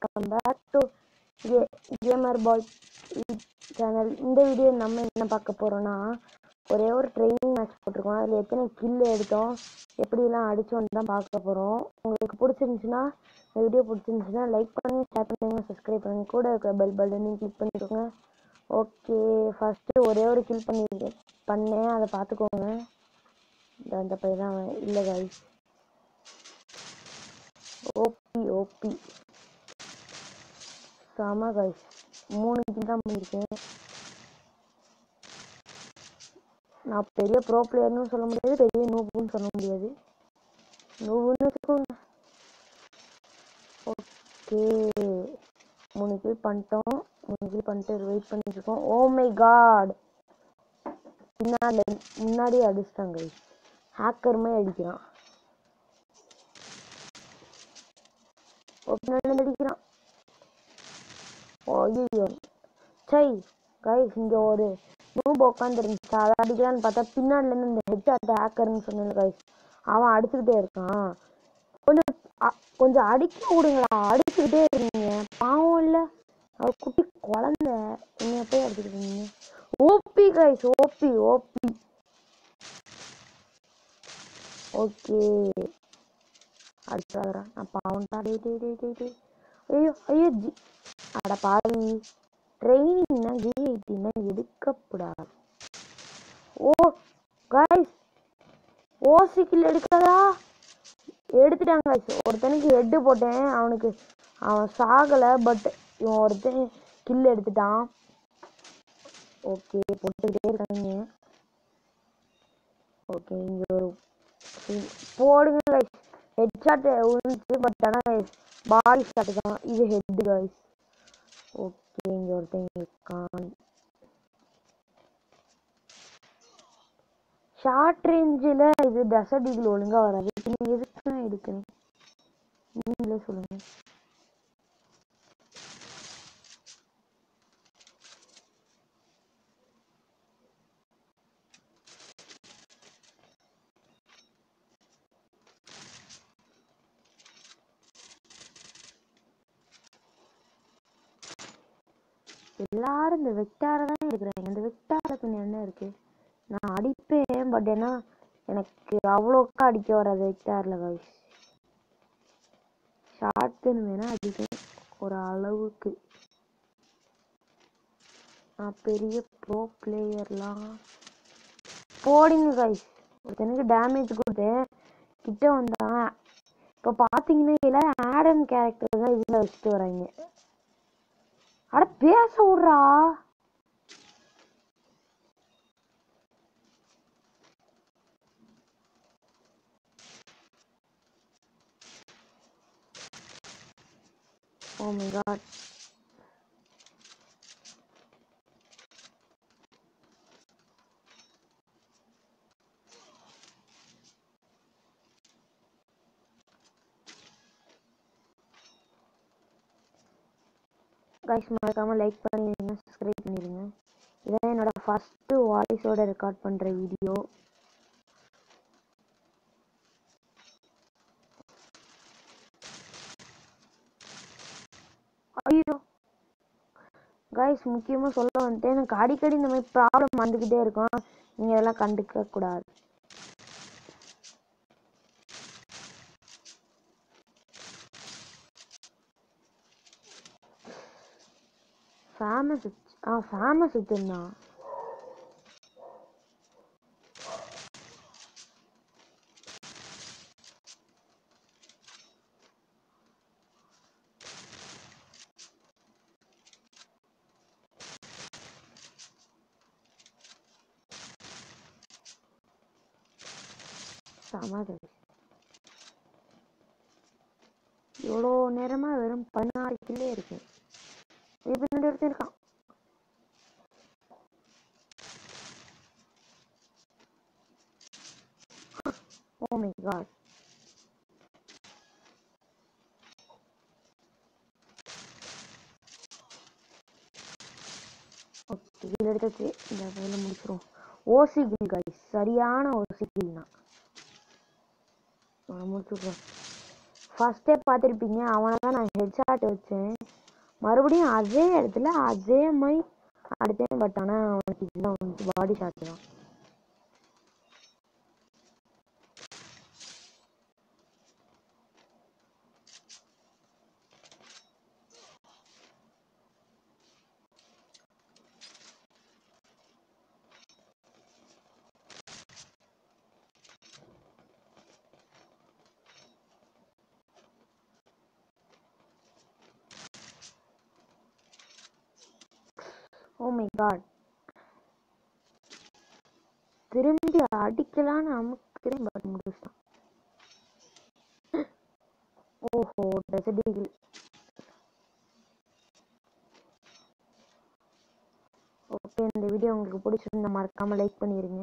Welcome back to gamer boy channel. இந்த video நம்ம என்ன பார்க்க போகிறோன்னா, ஒரே ஒரு ட்ரைனிங் மேட்ச் போட்டிருக்கோம். அதில் எத்தனை கில் எடுத்தோம், எப்படிலாம் அடித்தோன்னு தான் பார்க்க போகிறோம். உங்களுக்கு பிடிச்சிருந்துச்சுன்னா, இந்த வீடியோ பிடிச்சிருந்துச்சுன்னா லைக் பண்ணுங்கள், ஷேர் பண்ணுங்கள், சப்ஸ்கிரைப் பண்ணுங்கள், கூட இருக்கிற பெல் பட்டனையும் கிளிக் பண்ணிக்கோங்க. ஓகே, ஃபஸ்ட்டு ஒரே ஒரு கில் பண்ணேன், அதை பார்த்துக்கோங்க. அந்த பையன் தான் இல்லை கைஸ், ஓபி செம கைஸ். 3 கில் தான் பண்ணியிருக்கேன். நான் பெரிய ப்ரோ பிளேயர்னு சொல்ல முடியாது, பெரிய நூபுன்னு சொல்ல முடியாது. நூபுன்னு வச்சுக்கோங்க. ஓகே, 3 கில் பண்ணிட்டோம். 3 கில் பண்ணிட்டு வெயிட் பண்ணிட்டு இருக்கோம். ஓ மை காட், முன்னாடியே அடிச்சிட்டாங்க கைஸ். ஹேக்கருமே அடிக்கிறான், அடிக்கிறான். ஐயோ சை கைஸ், இங்க ஒரு நூப் உட்காந்துருந்துச்சு, அதை அடிக்கலான்னு பார்த்தா பின்னாடிலேருந்து இந்த ஹெட்ஷாட் ஹேக்கர்னு சொன்னேன் கைஸ், அவன் அடிச்சுக்கிட்டே இருக்கான். கொஞ்சம் அடிக்க விடுங்களா, அடிச்சுக்கிட்டே இருக்கீங்க, பாவம் இல்லை, அவர் குட்டி குழந்தை, என்ன போய் அடிச்சுக்கிட்டு இருக்கீங்க. OP guys, OP. ஓகே அடிச்சாடுறா, நான் பாவம்டா. ஐயோ அட பாவி, ட்ரெயினிங்னா ஜிஐடினா எடுக்கப்படாது. ஓ கைஸ், ஓசிக்கில் எடுக்காதா, எடுத்துட்டாங்க கைஸ். ஒருத்தனுக்கு ஹெட்டு போட்டேன், அவன் சாகலை, பட் இவன் ஒருத்தன் கில் எடுத்துட்டான். ஓகே, போட்டுக்கிட்டே இருக்காங்க. ஓகே, இங்கே ஒரு போடுங்க கைஸ். ஹெட் ஷாட் விழுந்துச்சு, பட் ஆனால் பாடி ஷாட் தான், இது ஹெட் கைஸ். ஓகே, இங்கே ஒருத்தன் இருக்கான். ஷார்ட் ரேஞ்சில் இது டெசர்ட் ஈகிள் ஒழுங்காக வராது. நீங்கள் எதுக்கு தான் எடுக்கணும், நீங்களே சொல்லுங்கள். எல்லாரும் இந்த வெக்டாரை தான் எடுக்கிறாங்க. இந்த வெக்டாருக்கு என்ன இருக்குது, நான் அடிப்பேன், பட் ஏன்னா எனக்கு அவ்வளோக்கா அடிக்க வராது வெக்டாரில் கைஸ். ஷார்ட்கன் வேணால் அடிப்பேன் ஒரு அளவுக்கு. நான் பெரிய ப்ரோ பிளேயர்லாம் போடிங்க கைஸ். ஒருத்தனுக்கு டேமேஜ் கொடுத்தேன், கிட்ட வந்தான். இப்போ பார்த்தீங்கன்னா எல்லாரும் ஆடன் கேரக்டர் தான் இதில் வச்சுட்டு வராங்க. அட பேச விட்றா. Oh my god. கைஸ், மறக்காமல் லைக் பண்ணிடுங்க, சப்ஸ்கிரைப் பண்ணிடுங்க. இதான் என்னோட ஃபஸ்ட்டு வாய்ஸோட ரெக்கார்ட் பண்ணுற வீடியோ. ஐயோ கைஸ், முக்கியமாக சொல்ல வந்துட்டு, எனக்கு அடிக்கடி இந்த மாதிரி ப்ராப்ளம் வந்துக்கிட்டே இருக்கும். நீங்கள் இதெல்லாம் கண்டுக்க கூடாது. ஃபேமஸ் வச்சுருந்தான். இவ்வளோ நேரமாக வெறும் 16 கில்லே இருக்கு. பின்னாடி ஒருத்தன் இருக்கான். Oh my god. ஓகே, இதில் எடுத்தாச்சு. இந்த வேலை முடிச்சிடும். ஓசி கில் கைஸ், சரியான ஓசி கில்னா முடிச்சுடுறோம். ஃபர்ஸ்டே பார்த்துருப்பீங்க, அவனை தான் நான் ஹெட்ஷாட் வச்சேன். மறுபடியும் அதே இடத்துல அதே மாதிரி அடித்தேன். பட் ஆனால் அவனுக்கு இதுதான் வந்து பாடி ஷாட் தான். ஓ மை காட், திரும்பி அடிக்கலான்னு அமுக்கிறேன், பட் முடிச்சிட்டான். ஓஹோ, டெசர்ட். ஓகே, இந்த வீடியோ உங்களுக்கு பிடிச்சிருந்தா மறக்காம லைக் பண்ணிருங்க.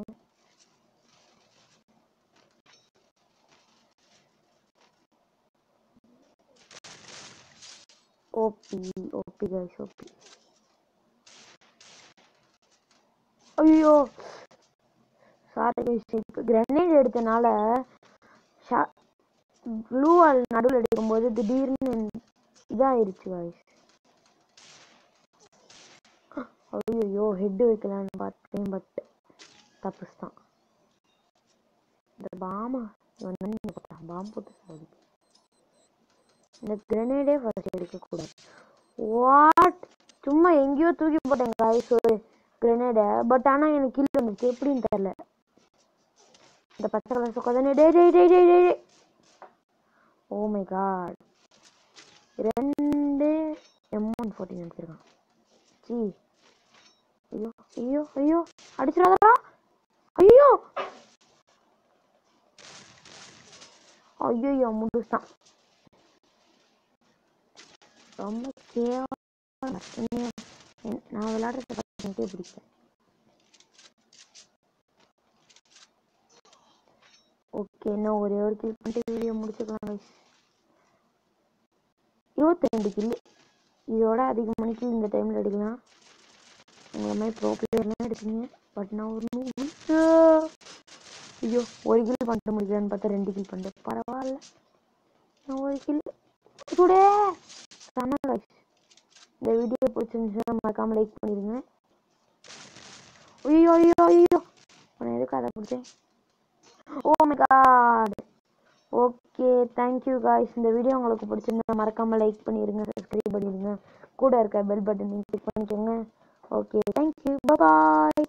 OP OP guys, OP. ஐயோ சாரி கைஸ், இப்போ கிரனேட் எடுத்தனால ப்ளூ வால் நடுவில் எடுக்கும்போது திடீர்னு இதாயிருச்சு கைஸ். ஐயோ ஹெட் வைக்கலான்னு பார்த்தேன், பட் தப்புதான். இந்த பாம்பு போட்டு சாதி. இந்த கிரனேடே ஃபர்ஸ்ட் எடுக்கக்கூடாது. வாட், சும்மா எங்கேயோ தூக்கி போட்டேன் கைஸ் ஒரு கிரனேடை. பட் ஆனால் எனக்கு கில் வந்துச்சு, எப்படின்னு தெரியல. இந்த பச்சை கலர் சொக்காதானே. டே டே டே டே டே. ஓ மை காட், 2 M114 அடிச்சிருக்கான். சி, ஐயோ ஐயோ ஐயோ, அடிச்சிடாதடா. ஐயோ ஐயோ, முடிச்சான். ரொம்ப கேவலம். நான் விளையாடுறத பார்த்து பிடிச்சேன். ஓகே, இன்னும் ஒரே ஒரு கில் பண்ணிட்டு வீடியோ முடிச்சுக்கலாம் கைஸ். 22 கில், இதோட அதிகமான கில் இந்த டைமில் எடுக்கலாம். உங்களை மாதிரி ப்ரோ பிளேயர்லாம் எடுப்பீங்க, பட் நான் ஒரு ஐயோ ஒரு கில் பண்ணிட்டு முடிக்கலான்னு பார்த்தா 2 கில் பண்ணிட்டேன். பரவாயில்ல, நான் ஒரு கில் டுடே. செம கைஸ், இந்த வீடியோ பிடிச்சிருந்துச்சுன்னா மறக்காம லைக் பண்ணிடுங்க. ஐயோ ஐயோ ஐயோ, நான் எதுக்கு அதை பிடிச்சேன். Oh my god. Okay, thank you guys. இந்த வீடியோ உங்களுக்கு பிடிச்சிருந்தா மறக்காம லைக் பண்ணிடுங்க, சப்ஸ்கிரைப் பண்ணிடுங்க, கூட இருக்க பெல் பட்டன் கிளிக் பண்ணிக்கோங்க. ஓகே, தேங்க்யூ, பாய்.